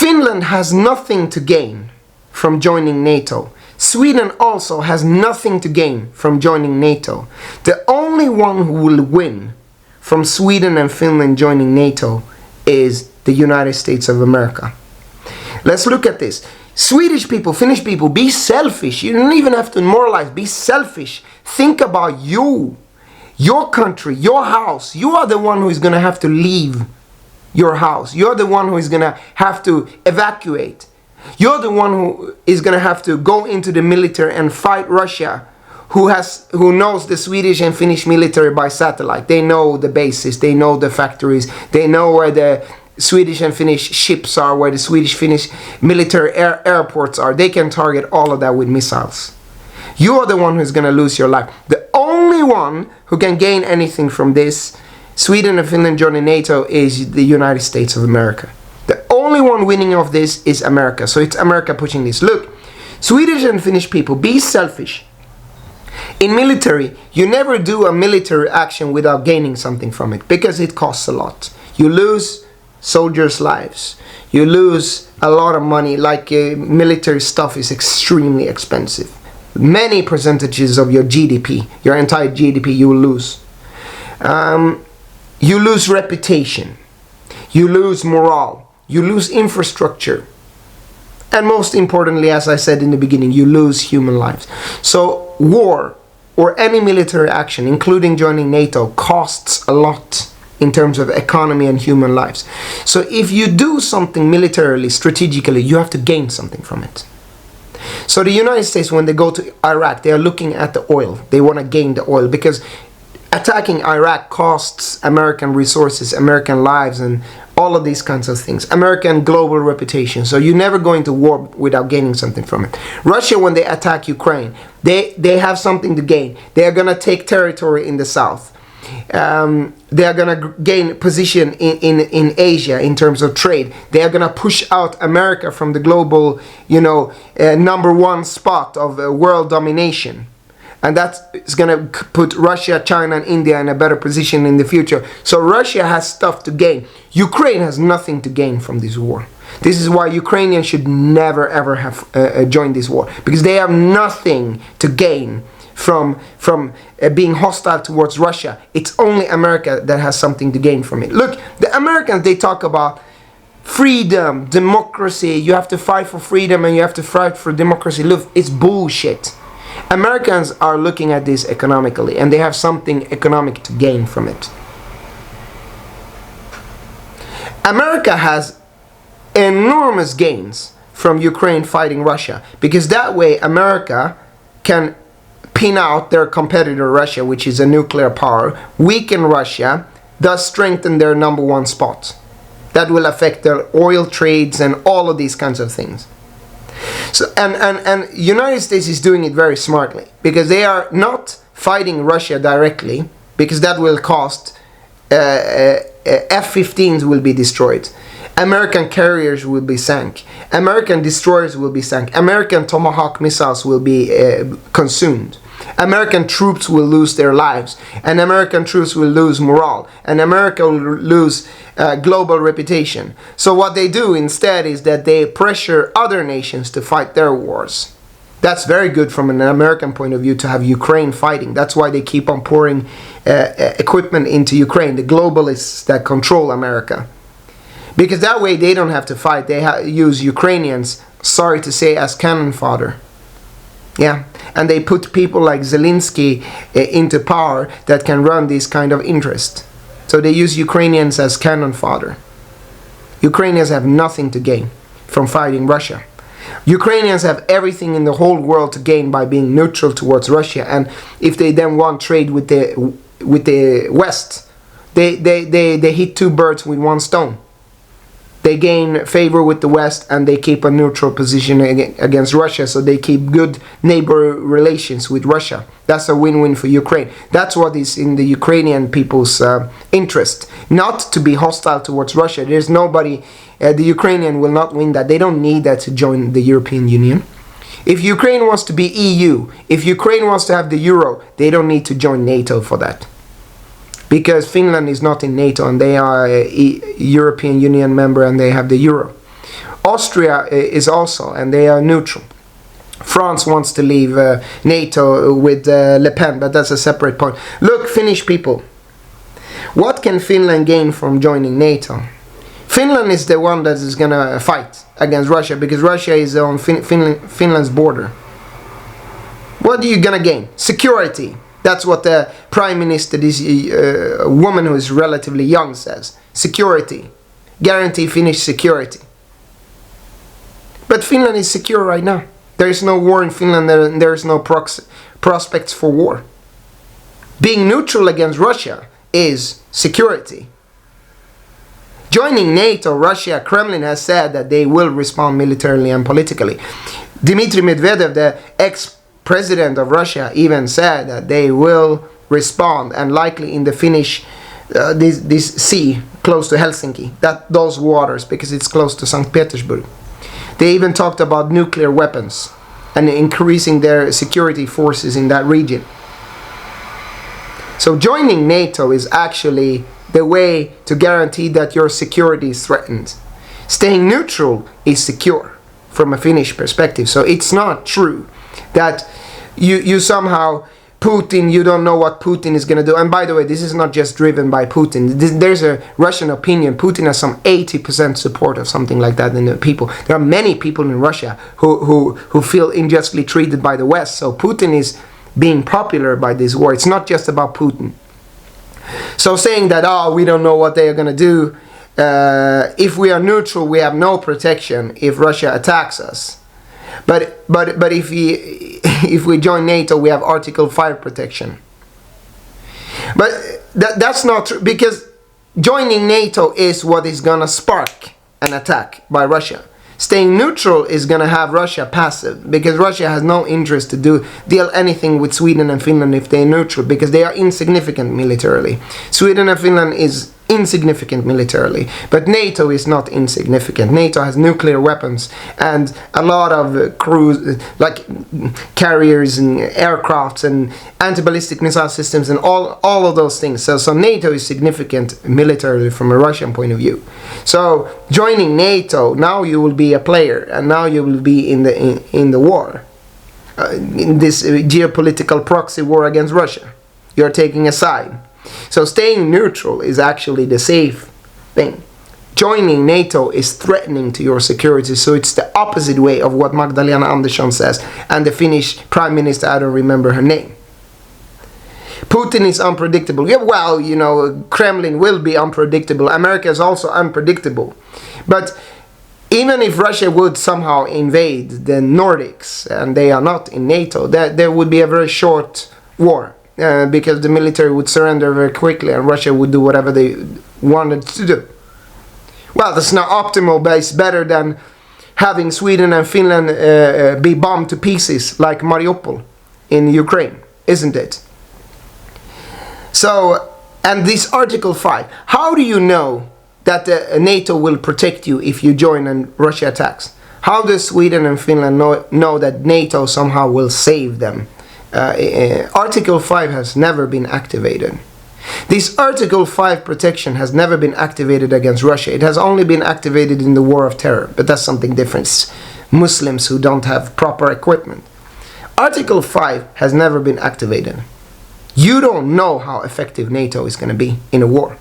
Finland has nothing to gain from joining NATO. Sweden also has nothing to gain from joining NATO. The only one who will win from Sweden and Finland joining NATO is the United States of America. Let's look at this. Swedish people, Finnish people, be selfish. You don't even have to moralize. Be selfish. Think about you, your country, your house. You are the one who is going to have to leave your house. You're the one who is going to have to evacuate. You're the one who is going to have to go into the military and fight Russia, who knows the Swedish and Finnish military by satellite. They know the bases, they know the factories, they know where the Swedish and Finnish ships are, where the Swedish-Finnish military airports are. They can target all of that with missiles. You are the one who's going to lose your life. The only one who can gain anything from this, Sweden and Finland joining NATO, is the United States of America. The only one winning of this is America. So it's America pushing this. Look, Swedish and Finnish people, be selfish. In military, you never do a military action without gaining something from it, because it costs a lot. You lose soldiers' lives. You lose a lot of money. Like military stuff is extremely expensive. Many percentages of your GDP, your entire GDP, you will lose. You lose reputation. You lose morale. You lose infrastructure. And most importantly, as I said in the beginning, you lose human lives. So war or any military action, including joining NATO, costs a lot in terms of economy and human lives. So if you do something militarily, strategically, you have to gain something from it. So the United States, when they go to Iraq, they are looking at the oil. They want to gain the oil, because attacking Iraq costs American resources, American lives, and all of these kinds of things. American global reputation. So you're never going to war without gaining something from it. Russia, when they attack Ukraine, they have something to gain. They are going to take territory in the south. They are going to gain position in Asia in terms of trade. They are going to push out America from the global, number one spot of world domination. And that's going to put Russia, China, and India in a better position in the future. So Russia has stuff to gain. Ukraine has nothing to gain from this war. This is why Ukrainians should never ever have joined this war. Because they have nothing to gain from being hostile towards Russia. It's only America that has something to gain from it. Look, the Americans, they talk about freedom, democracy. You have to fight for freedom and you have to fight for democracy. Look, it's bullshit. Americans are looking at this economically, and they have something economic to gain from it. America has enormous gains from Ukraine fighting Russia, because that way America can pin out their competitor Russia, which is a nuclear power, weaken Russia, thus strengthen their number one spot. That will affect their oil trades and all of these kinds of things. So and United States is doing it very smartly, because they are not fighting Russia directly, because that will cost F-15s will be destroyed, American carriers will be sank, American destroyers will be sank, American Tomahawk missiles will be consumed, American troops will lose their lives, and American troops will lose morale, and America will lose global reputation. So what they do instead is that they pressure other nations to fight their wars. That's very good from an American point of view, to have Ukraine fighting. That's why they keep on pouring equipment into Ukraine, the globalists that control America. Because that way they don't have to fight. They use Ukrainians, sorry to say, as cannon fodder. Yeah, and they put people like Zelensky into power that can run this kind of interest. So they use Ukrainians as cannon fodder. Ukrainians have nothing to gain from fighting Russia. Ukrainians have everything in the whole world to gain by being neutral towards Russia. And if they then want trade with the West, they hit two birds with one stone. They gain favor with the West, and they keep a neutral position against Russia, so they keep good neighbor relations with Russia. That's a win-win for Ukraine. That's what is in the Ukrainian people's interest, not to be hostile towards Russia. There's nobody, the Ukrainian will not win that. They don't need that to join the European Union. If Ukraine wants to be EU, if Ukraine wants to have the euro, they don't need to join NATO for that. Because Finland is not in NATO, and they are a European Union member, and they have the euro. Austria is also, and they are neutral. France wants to leave NATO with Le Pen, but that's a separate point. Look, Finnish people, what can Finland gain from joining NATO? Finland is the one that is going to fight against Russia, because Russia is on Finland's border. What are you going to gain? Security. That's what the Prime Minister, this woman who is relatively young, says. Security. Guarantee Finnish security. But Finland is secure right now. There is no war in Finland, and there is no prospects for war. Being neutral against Russia is security. Joining NATO, Russia, Kremlin has said that they will respond militarily and politically. Dmitry Medvedev, the ex-president of Russia, even said that they will respond, and likely in the Finnish, this sea close to Helsinki, those waters, because it's close to St. Petersburg. They even talked about nuclear weapons and increasing their security forces in that region. So joining NATO is actually the way to guarantee that your security is threatened. Staying neutral is secure from a Finnish perspective. So it's not true that you somehow, Putin, you don't know what Putin is going to do. And by the way, this is not just driven by Putin. There's a Russian opinion. Putin has some 80% support or something like that in the people. There are many people in Russia who feel unjustly treated by the West. So Putin is being popular by this war. It's not just about Putin. So saying that, we don't know what they are going to do. If we are neutral, we have no protection if Russia attacks us. But if we join NATO, we have Article 5 protection. But that's not true, because joining NATO is what is going to spark an attack by Russia. Staying neutral is going to have Russia passive, because Russia has no interest to deal anything with Sweden and Finland if they're neutral, because they are insignificant militarily. Sweden and Finland is insignificant militarily, but NATO is not insignificant. NATO has nuclear weapons and a lot of cruise, like carriers and aircrafts and anti-ballistic missile systems and all of those things. So NATO is significant militarily from a Russian point of view. So joining NATO, now you will be a player, and now you will be in the war, in this geopolitical proxy war against Russia. You're taking a side. So staying neutral is actually the safe thing. Joining NATO is threatening to your security, so it's the opposite way of what Magdalena Andersson says, and the Finnish Prime Minister, I don't remember her name. Putin is unpredictable. Yeah, well, Kremlin will be unpredictable. America is also unpredictable. But even if Russia would somehow invade the Nordics, and they are not in NATO, there would be a very short war. Because the military would surrender very quickly and Russia would do whatever they wanted to do. Well, that's not optimal, but it's better than having Sweden and Finland be bombed to pieces like Mariupol in Ukraine, isn't it? So, and this Article 5, how do you know that NATO will protect you if you join and Russia attacks? How does Sweden and Finland know that NATO somehow will save them? Article 5 has never been activated. This Article 5 protection has never been activated against Russia. It has only been activated in the war of terror, but that's something different. It's Muslims who don't have proper equipment. Article 5 has never been activated. You don't know how effective NATO is going to be in a war.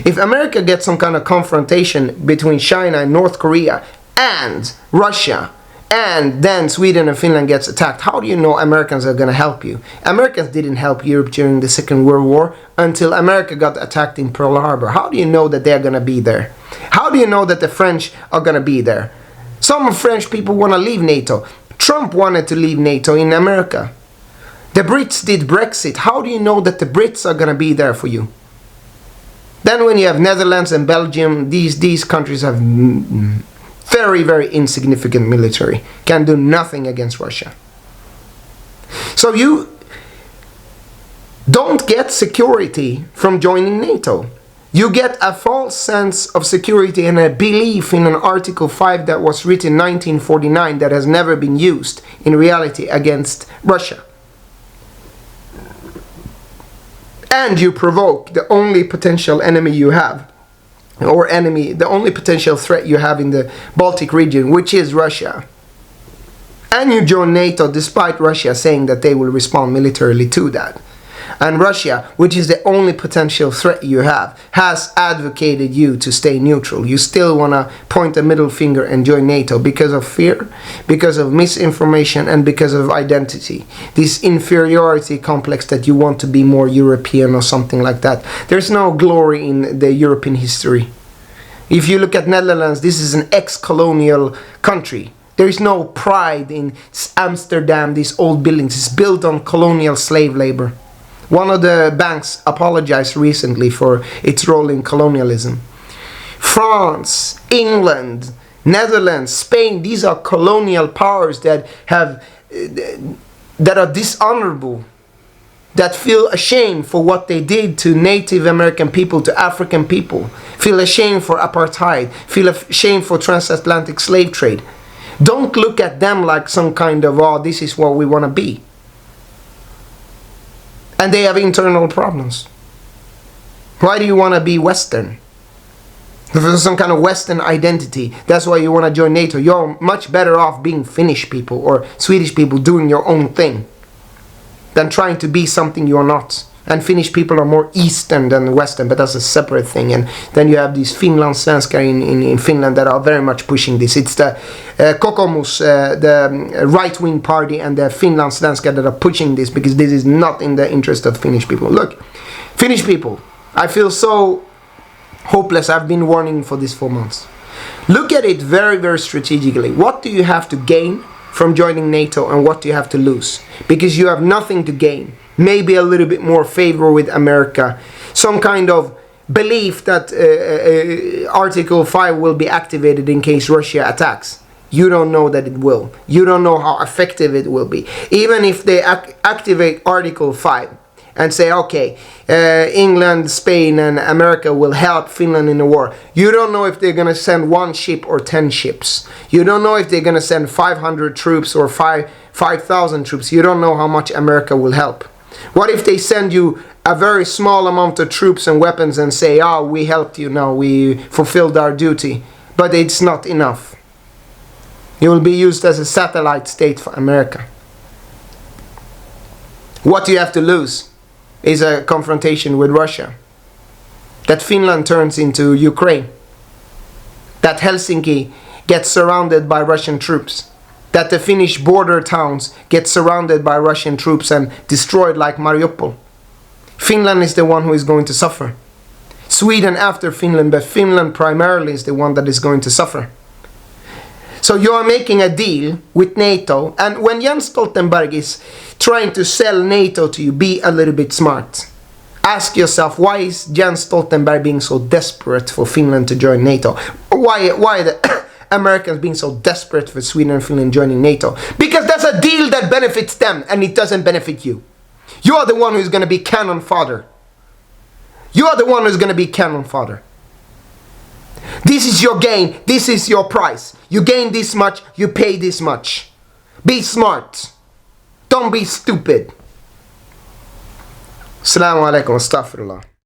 If America gets some kind of confrontation between China and North Korea and Russia, and then Sweden and Finland gets attacked, how do you know Americans are going to help you? Americans didn't help Europe during the Second World War until America got attacked in Pearl Harbor. How do you know that they're going to be there? How do you know that the French are going to be there? Some French people want to leave NATO. Trump wanted to leave NATO in America. The Brits did Brexit. How do you know that the Brits are going to be there for you? Then when you have Netherlands and Belgium, these countries have very, very insignificant military, can do nothing against Russia. So you don't get security from joining NATO. You get a false sense of security and a belief in an Article 5 that was written in 1949 that has never been used in reality against Russia. And you provoke the only potential enemy you have, or enemy, the only potential threat you have in the Baltic region, which is Russia, and you join NATO despite Russia saying that they will respond militarily to that, and Russia, which is the only potential threat you have, has advocated you to stay neutral, you still want to point a middle finger and join NATO because of fear, because of misinformation, and because of identity. This inferiority complex that you want to be more European or something like that. There's no glory in the European history. If you look at Netherlands, this is an ex-colonial country. There is no pride in Amsterdam, these old buildings. It's built on colonial slave labor. One of the banks apologized recently for its role in colonialism. France, England, Netherlands, Spain, these are colonial powers that are dishonorable, that feel ashamed for what they did to Native American people, to African people, feel ashamed for apartheid, feel ashamed for transatlantic slave trade. Don't look at them like some kind of, oh, this is what we want to be. And they have internal problems. Why do you want to be Western? There's some kind of Western identity. That's why you want to join NATO. You're much better off being Finnish people or Swedish people doing your own thing than trying to be something you're not. And Finnish people are more Eastern than Western, but that's a separate thing. And then you have these Finland svenskar in Finland that are very much pushing this. It's the Kokoomus, the right-wing party, and the Finland svenskar that are pushing this, because this is not in the interest of Finnish people. Look, Finnish people, I feel so hopeless. I've been warning for this for months. Look at it very, very strategically. What do you have to gain from joining NATO, and what do you have to lose? Because you have nothing to gain. Maybe a little bit more favor with America, some kind of belief that Article 5 will be activated in case Russia attacks. You don't know that it will. You don't know how effective it will be. Even if they activate Article 5 and say, okay, England, Spain and America will help Finland in the war, you don't know if they're going to send 1 ship or 10 ships. You don't know if they're going to send 500 troops or 5,000 troops. You don't know how much America will help. What if they send you a very small amount of troops and weapons and say, oh, we helped you now, we fulfilled our duty, but it's not enough. You will be used as a satellite state for America. What you have to lose is a confrontation with Russia. That Finland turns into Ukraine. That Helsinki gets surrounded by Russian troops. That the Finnish border towns get surrounded by Russian troops and destroyed like Mariupol. Finland is the one who is going to suffer. Sweden after Finland, but Finland primarily is the one that is going to suffer. So you are making a deal with NATO, and when Jens Stoltenberg is trying to sell NATO to you, be a little bit smart. Ask yourself, why is Jens Stoltenberg being so desperate for Finland to join NATO? Why the Americans being so desperate for Sweden and Finland joining NATO? Because that's a deal that benefits them and it doesn't benefit you. You are the one who's going to be cannon fodder. You are the one who's going to be cannon fodder. This is your gain. This is your price. You gain this much, you pay this much. Be smart. Don't be stupid. Assalamu alaikum, astaghfirullah.